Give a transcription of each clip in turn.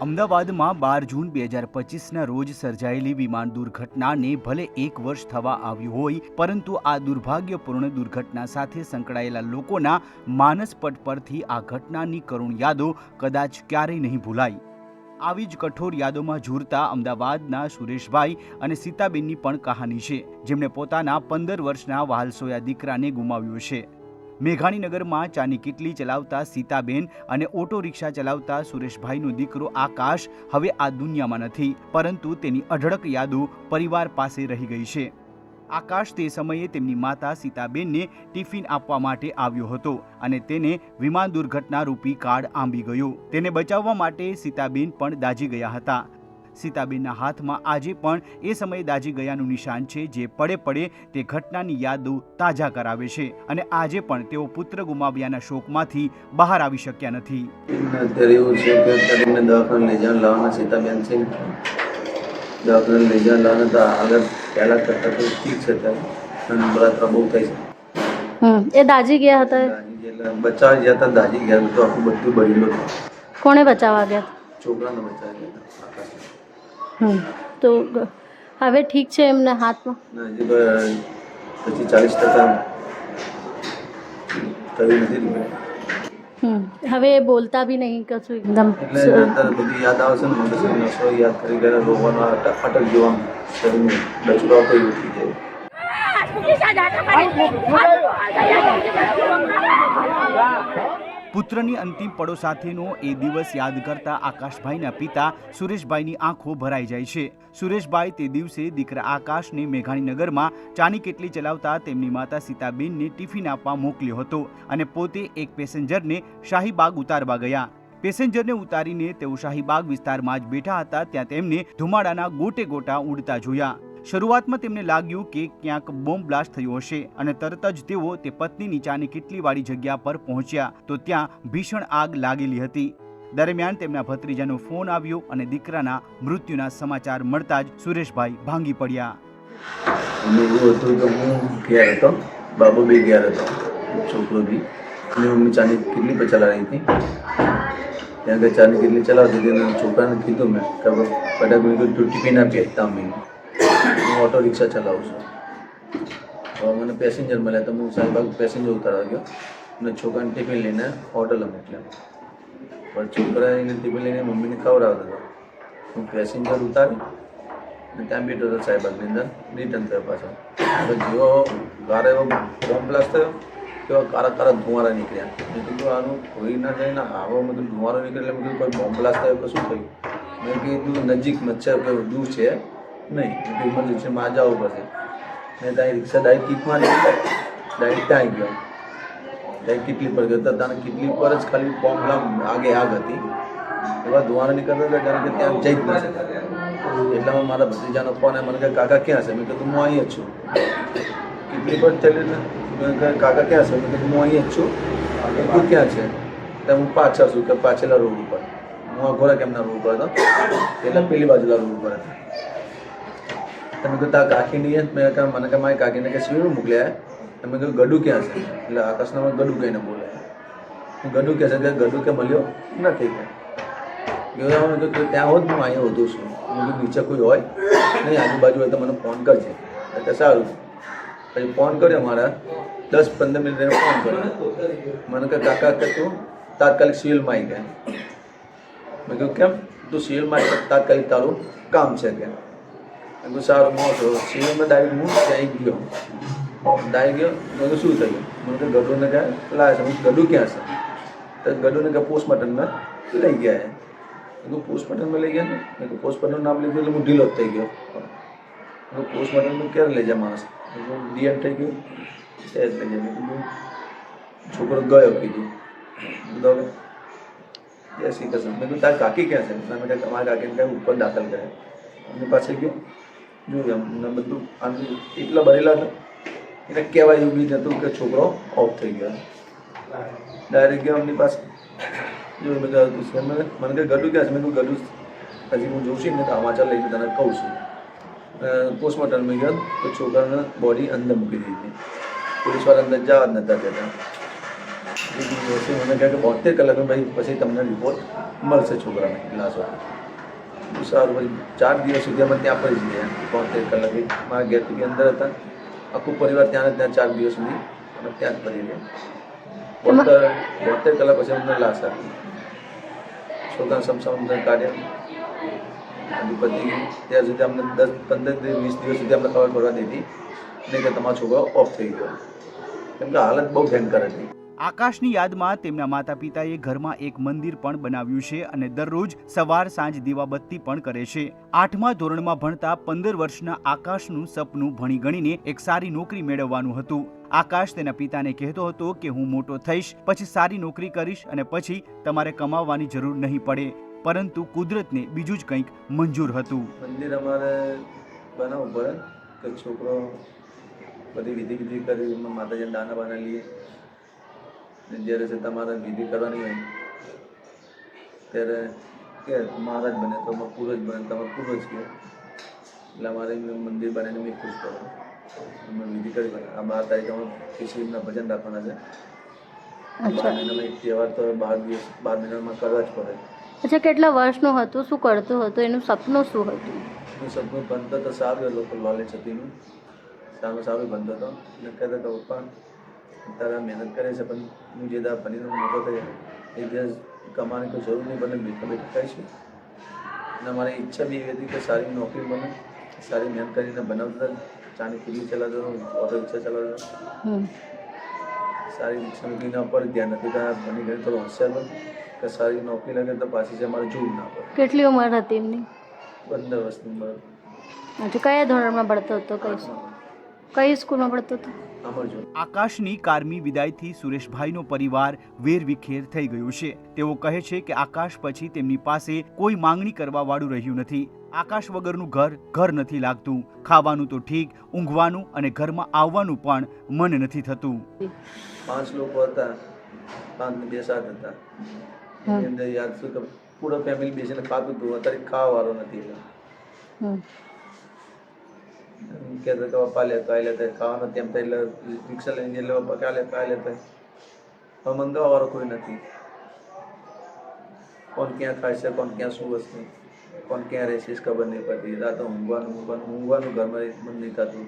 અમદાવાદમાં 12 જૂન 2025ના રોજ સર્જાયેલી વિમાન દુર્ઘટનાને ભલે 1 વર્ષ થવા આવ્યું હોય, પરંતુ આ દુર્ભાગ્યપૂર્ણ દુર્ઘટના સાથે સંકળાયેલા લોકોના માનસપટ પરથી આ ઘટનાની કરુણ યાદો કદાચ ક્યારેય નહીં ભૂલાય। આવી જ કઠોર યાદોમાં ઝૂરતા અમદાવાદના સુરેશભાઈ અને સીતાબેનની પણ કહાની છે, જેમણે પોતાના 15 વર્ષના વહાલસોયા દીકરાને ગુમાવ્યો છે। મેઘાણીનગરમાં ચાની કીટલી ચલાવતા સીતાબેન અને ઓટો રિક્ષા ચલાવતા સુરેશભાઈનો દીકરો આકાશ હવે આ દુનિયામાં નથી, પરંતુ તેની અઢળક યાદો પરિવાર પાસે રહી ગઈ છે। આકાશ તે સમયે તેમની માતા સીતાબેનને ટિફિન આપવા માટે આવ્યો હતો અને તેને વિમાન દુર્ઘટના રૂપી કાર્ડ આંબી ગયો। તેને બચાવવા માટે સીતાબેન પણ દાઝી ગયા હતા। સીતાબેનના હાથમાં આજે પણ એ સમયે દાઝી ગયાનું નિશાન છે, જે પડે પડે તે ઘટનાની યાદો તાજા કરાવે છે અને આજે પણ તેઓ પુત્ર ગુમાવ્યાના શોકમાંથી બહાર આવી શક્યા નથી। અત્યારે એવું છે કે અત્યારે દવાખાને લઈ જવા લાવવાના સીતાબેન છે, દવાખાને લઈ જવા લાવવાના તો આગળ પહેલાં કરતાં તો ઠીક છે, ત્યારે બળતરા બહુ થાય છે। એ દાઝી ગયા હતા, એટલે બચાવવા ગયા હતા, દાઝી ગયા તો આખું બધું બળેલું હતું। કોણે બચાવવા ગયા? છોકરાને બચાવવા ગયા હતા આકાશને। તો હવે ઠીક છે એમના હાથમાં? હજી તો પછી 40% થયું નથી। હવે બોલતા બી નહીં કશું એકદમ, એટલે અત્યારે બધી યાદ આવશે ને મગજની નસો યાદ કરી ગયા, રોવાનો અટક જોવા શરીરનું બચડો થઈ ઉઠી જાય। પુત્રની અંતિમ પળો સાથેનો એ દિવસ યાદ કરતા આકાશભાઈના પિતા સુરેશભાઈની આંખો ભરાઈ જાય છે। સુરેશભાઈ તે દિવસે દીકરા આકાશને મેઘાણીનગરમાં ચાની કેટલી ચલાવતા તેમની માતા સીતાબેનને ટિફિન આપવા મોકલ્યો હતો અને પોતે એક પેસેન્જરને શાહીબાગ ઉતારવા ગયા। પેસેન્જરને ઉતારીને તેઓ શાહીબાગ વિસ્તારમાં જ બેઠા હતા, ત્યાં તેમને ધુમાડાના ગોટે ગોટા ઉડતા જોયા। શરૂઆતમાં તેમને લાગ્યું કે ક્યાંક બોમ્બ બ્લાસ્ટ થયો હશે અને તરત જ તેઓ તે પત્નીની ચાની કીટલીવાળી જગ્યા પર પહોંચ્યા તો ત્યાં ભીષણ આગ લાગેલી હતી। દરમિયાન તેમના ભત્રીજાનો ફોન આવ્યો અને દીકરાના મૃત્યુના સમાચાર મળતા જ સુરેશભાઈ ભાંગી પડ્યા। એવું હતું કે હું ઘેર હતો, બાબુ બી ઘેર હતો, છોકરો બી, અને મમ્મી ચાની કેટલી પર ચલાવી હતી, ત્યાં આગળ ચાની કેટલી ચલાવતી હતી। છોકરાને કીધું મેં કે ફટાક તું ટિફિન આપી આપતા મમ્મીને, હું ઓટો રિક્ષા ચલાવું છું। તો મને પેસેન્જર મળ્યા તો હું શાહીબાગ પેસેન્જર ઉતારવા ગયો અને છોકરાને ટિફિન લઈને હોટલે મોકલ્યા। પણ છોકરા એને ટિફિન લઈને મમ્મીને ખવડાવતો હતો, હું પેસેન્જર ઉતારી અને ત્યાં બેઠો હતો શાહીબાગની અંદર, રિટર્ન થયો પાછો। હવે જેવો ગારે એવો બોમ્બ બ્લાસ્ટ થયો તેવા કારા કારા ધુમાડા નીકળ્યા। મેં કીધું આનું કોઈ ના જાય ને આવો મતલબ ધુમાડો નીકળે, એટલે મેં કીધું કોઈ બોમ્બ બ્લાસ્ટ થયો તો શું થયું? મેં કીધું નજીક મચ્છર કે દૂર છે નહીં, ઇમરજન્સીમાં આ જવું પડશે। મેં ત્યાં રિક્ષા ડાયરેક્ટ કિક મારી, ડાયરેક્ટ ત્યાં આવી ગયો, ડાયરેક્ટ કિટલી પર ગયો તો ત્યાં કિટલી પર જ ખાલી બોમ્બ આગે આગ હતી, એવા ધુમાડા નીકળતા હતા કારણ કે ત્યાં જઈ જ ન શકે। એટલામાં મારા ભત્રીજાનો ફોન આવે, મને કહે કાકા ક્યાં છે? મેં કીધું હું અહીં જ છું, કિટલી પર ચાલી મેં કહે કાકા ક્યાં છે? મેં કીધું હું અહીં જ છું, તું ક્યાં છે? તો હું પાછળ છું કે પાછળના રોડ ઉપર, હું આ ઘોડા કેમના રોડ ઉપર હતો, એટલે પેલી બાજુના રોડ ઉપર હતા। તમે કહ્યું તાર કાકી નહીં? મેં કહ્યું મને કે મારી કાકીને કે શિવિર મોકલ્યા। તમે કહ્યું ગડુ ક્યાં છે? એટલે આકાશના મને ગડુ કહીને બોલાય। હું ગડુ ક્યાં છે? કે ગડુ કે મળ્યો નથી કે ત્યાં હોત હું અહીંયા વધુ છું। હું કીધું નીચે કોઈ હોય નહીં, આજુબાજુ હોય તો મને ફોન કરજે। એટલે સારું, પછી ફોન કર્યો, મારા 10-15 મિનિટ એને ફોન કર્યો। મને કે કાકા કે તું તાત્કાલિક સિવિલમાં આવી ગયા। મેં કહ્યું કેમ? તું સિવિલમાં તાત્કાલિક તારું કામ છે કે? મેં કહ્યું સારું મોટો સિવિલમાં ડાયરેક્ટ હું ત્યાં ડાયરેક્ટ ગયો। મેં કહ્યું શું થયું? મને કે ગડુને ક્યાં લાવે છે? હું ગડુ ક્યાં છે? તો ગડુને કે પોસ્ટમોર્ટમમાં લઈ ગયા। મેં કહ્યું પોસ્ટમોર્ટમમાં લઈ ગયા ને? મેં કહ્યું પોસ્ટમોર્ટમનું નામ લીધું એટલે હું ઢીલો જ થઈ ગયો। મેં પોસ્ટમોર્ટમમાં ક્યારે લઈ જાય માણસ? ડીએમ થઈ ગયું એ જ લઈ જાય। મેં કીધું છોકરો ગયો, કીધું હવે જય શ્રી કૃષ્ણ। મેં કીધું તારી કાકી ક્યાં છે? મેં કહ્યું તમારી કાકીને કંઈ ઉપર દાખલ કર્યા। એમની પાસે ગયો, જોયું એમને બધું આમ એટલા ભરેલા હતા, એને કહેવાય એવું બી નહોતું કે છોકરો ઓફ થઈ ગયો। ડાયરેક્ટ ગયો એમની પાસે, જોયું મેં કહ્યું મને કહે ગડુ ક્યાં છે? મેં કહ્યું ગડુ હજી હું જોઉં છું ને તો સમાચાર લઈને તને કહું છું। પોસ્ટમોર્ટમમાં ગયો તો છોકરાને બોડી અંદર મૂકી દીધી, પોલીસવાળા અંદર જવા જ નહોતા દેતા। પછી મને કહે કે 72 કલાકમાં ભાઈ પછી તમને રિપોર્ટ મળશે છોકરાને લાશો. સારું પછી 4 દિવસ સુધી અમે ત્યાં પડી જ ગયા. 72 કલાકે મારા ઘેરથી અંદર હતા, આખું પરિવાર ત્યાં ને ત્યાં 4 દિવસ સુધી અમે ત્યાં જ પડી ગયા. 72 કલાક પછી અમને લાશ આપી. છોકરા સમસામ કાઢ્યા અને પછી ત્યાં સુધી અમને 10, 15, 20 દિવસ સુધી અમને ખબર પડવા દીધી નહીં કે તમારો છોકરો ઓફ થઈ ગયો, કેમ કે હાલત બહુ ભયંકર હતી. આકાશની યાદમાં તેમના માતા પિતાએ ઘરમાં એક મંદિર પણ બનાવ્યું છે અને દરરોજ સવાર સાંજ દીવાબત્તી પણ કરે છે. 8મા ધોરણમાં ભણતા 15 વર્ષના આકાશનું સપનું ભણી ગણીને એક સારી નોકરી મેળવવાનું હતું. આકાશ તેના પિતાને કહેતો હતો કે હું મોટો થઈશ પછી સારી નોકરી કરીશ અને પછી તમારે કમાવવાની જરૂર નહીં પડે, પરંતુ કુદરતને બીજું જ કંઈક મંજૂર હતું. મંદિર અમારે બનાવવું પડે કે છોકરો બધી વિધિ કરી માતાજીને દાના બાના લઈએ. જ્યારે છે તમારે વિધિ કરવાની હોય ત્યારે કે મહારાજ બને તો પૂર્વજ બને, તમે પૂર્વજ કહે એટલે અમારે મંદિર બનાવીને મેં ખુશ કરો. અમે વિધિ કરી બને આ 12 તારીખે અમે ખીચડીના ભજન રાખવાના છે. 12 મહિનામાં એક તહેવાર તો 12 મહિનામાં કરવા જ પડે. અચ્છા, કેટલા વર્ષનું હતું, શું કરતું હતું, એનું સપનું શું હતું? એનું સપનું બનતો તો સારું, એ લોકો નોલેજ હતી એનું સારું બનતો હતો. એટલે કહેતા હતા પપ્પા તારા મહેનત કરે છે પણ હું જે દા બનીને મોટો થયો એ દિવસ કમાવાની કોઈ જરૂર નહીં બને, બેઠા બેઠા ખાઈશું. અને અમારી ઈચ્છા બી એવી હતી કે સારી નોકરી બને, સારી મહેનત કરીને બનાવતા, ચાની કિલ્લી ચલાવતો, ઓટો રિક્ષા ચલાવતો, સારી નોકરીના પર ધ્યાન નથી કે બની ગઈ થોડો હોશિયાર બને કે સારી નોકરી લાગે તો પાછી છે અમારે જોવું ના પડે. કેટલી ઉંમર હતી એમની? 15 વર્ષની ઉંમર. અચ્છા, કયા ધોરણમાં ભણતો હતો? કઈ સ્કૂલમાં ભણતો હતો? આકાશની કારમી વિદાયથી સુરેશભાઈનો પરિવાર વેરવિખેર થઈ ગયું છે. તેઓ કહે છે કે આકાશ પછી તેમની પાસે કોઈ માંગણી કરવા વાળું રહ્યું નથી. આકાશ વગરનું ઘર નથી લાગતું. ખાવાનું તો ઠીક, ઊંઘવાનું અને ઘરમાં આવવાનું પણ મન નથી થતું. 5 લોકો હતા, 5 ને 2 7 હતા. એની અંદર યાદ શું કે પૂરો ફેમિલી બેસીને ખાતું હતું, અત્યારે ખાવા વાળો નથી. કહેતા કે પપ્પા લેતો આ લેતા ખાવાનું તેમ થાય એટલે રિક્ષા લઈને એટલે પપ્પા ક્યાં લેતા હવે મંગાવવા વાળો કોઈ નથી. કોણ ક્યાં ખાય છે, કોણ ક્યાં શું વસ્તુ, કોણ ક્યાં રહેશે ખબર નહીં પડતી. રાતે ઊંઘવાનું ઘરમાં મન નહીં થતું,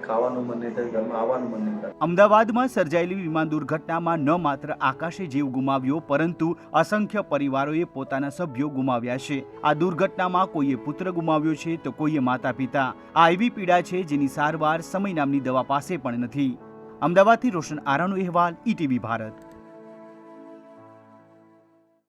ખાવાનું મન નહીં થતું, ઘરમાં આવવાનું મન નહીં થતું. અમદાવાદમાં સર્જાયેલી વિમાન દુર્ઘટનામાં ન માત્ર આકાશે જીવ ગુમાવ્યો પરંતુ અસંખ્ય પરિવારોએ પોતાના સભ્યો ગુમાવ્યા છે. આ દુર્ઘટનામાં કોઈએ પુત્ર ગુમાવ્યો છે તો કોઈએ માતા પિતા. આ એવી પીડા છે જેની સારવાર સમય નામની દવા પાસે પણ નથી. અમદાવાદથી રોશન આરાનો અહેવાલ, ETV ભારત.